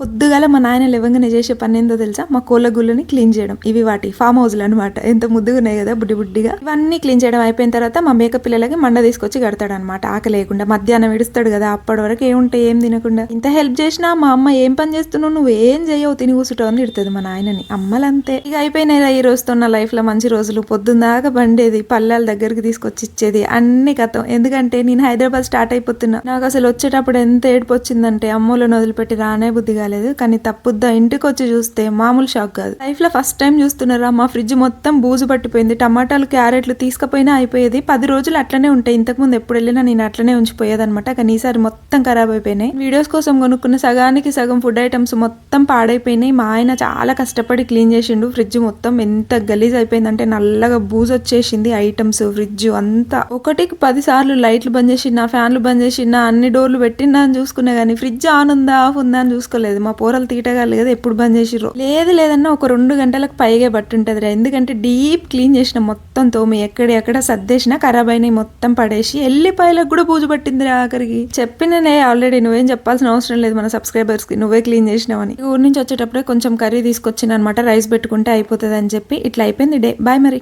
పొద్దుగాల మా నాయన లేవంగానే చేసే పని ఏందో తెలుసా? మా కోళ్ళ గుళ్ళని క్లీన్ చేయడం. ఇవి వాటి ఫామ్ హౌస్లు అనమాట. ఎంత ముద్దుగా ఉన్నాయి కదా బుడ్డి బుడ్డిగా. ఇవన్నీ క్లీన్ చేయడం అయిపోయిన తర్వాత మా మేక పిల్లలకి మండ తీసుకొచ్చి కడతాడు అనమాట. ఆకలి లేకుండా మధ్యాహ్నం విడుస్తాడు కదా, అప్పటి వరకు ఏముంటాయి ఏం తినకుండా. ఇంత హెల్ప్ చేసినా మా అమ్మ ఏం పని చేస్తున్నావు, నువ్వు ఏం చేయవు, తిని కూర్చుంటావు అని తిడుతుంది మా నాయనని. అమ్మలంతే ఇక. అయిపోయినాయి ఈ రోజుతో నా లైఫ్ లో మంచి రోజులు. పొద్దున్నాక బండేది, పల్లెల దగ్గరికి తీసుకొచ్చి ఇచ్చేది, అన్ని కథం. ఎందుకంటే నేను హైదరాబాద్ స్టార్ట్ అయిపోతున్నా. నాకు అసలు వచ్చేటప్పుడు ఎంత ఏడుపు వచ్చిందంటే అమ్మోళ్ళని వదిలిపెట్టి రానే బుద్ధి కాలేదు. కానీ తప్పుద్దా ఇంటికి వచ్చి చూస్తే మామూలు షాక్ కాదు. లైఫ్ లో ఫస్ట్ టైం చూస్తున్నారా, మా ఫ్రిడ్జ్ మొత్తం బూజు పట్టిపోయింది. టమాటాలు క్యారెట్లు తీసుకపోయినా అయిపోయేది. 10 రోజులు అట్లనే ఉంటాయి. ఇంతకు ముందు ఎప్పుడు వెళ్ళినా నేను అట్లనే ఉంచిపోయేది అనమాట. కానీ ఈసారి మొత్తం ఖరాబ్ అయిపోయినాయి. వీడియోస్ కోసం కొనుక్కున్న సగానికి సగం ఫుడ్ ఐటమ్స్ మొత్తం పాడైపోయినాయి. మా ఆయన చాలా కష్టపడి క్లీన్ చేసిండు. ఫ్రిడ్జ్ మొత్తం ఎంత గలీజ్ అయిపోయిందంటే నల్లగా బూజు వచ్చేసింది. ఐటమ్స్, ఫ్రిడ్జ్ అంతా. ఒకటికి 10 సార్లు లైట్లు బంద్ చేసినా, ఫ్యాన్లు బంద్ చేసినా, అన్ని డోర్లు పెట్టినా అని చూసుకున్నా గానీ ఫ్రిడ్జ్ ఆన్ ఉందా ఆఫ్ ఉందా అని చూసుకోలేదు. మా పోరలు తీటగాలి కదా ఎప్పుడు బంద్ చేసిర్రు. లేదన్నా ఒక 2 గంటలకు పైగా బట్టుంటదిరా. ఎందుకంటే డీప్ క్లీన్ చేసిన మొత్తం తోమి ఎక్కడ సర్దేసినా ఖరాబ్ అయినాయి మొత్తం పడేసి. ఎల్లిపాయలకు కూడా బూజు పట్టిందిరా ఆఖరికి. చెప్పిననే ఆల్రెడీ, నువ్వేం చెప్పాల్సిన అవసరం లేదు మన సబ్స్క్రైబర్స్ కి, నువ్వే క్లీన్ చేసినావని. ఊరి నుంచి వచ్చేటప్పుడే కొంచెం కర్రీ తీసుకొచ్చిన అనమాట. రైస్ పెట్టుకుంటే అయిపోతుంది అని చెప్పి ఇట్లా అయిపోయింది డే. బాయ్ మరి.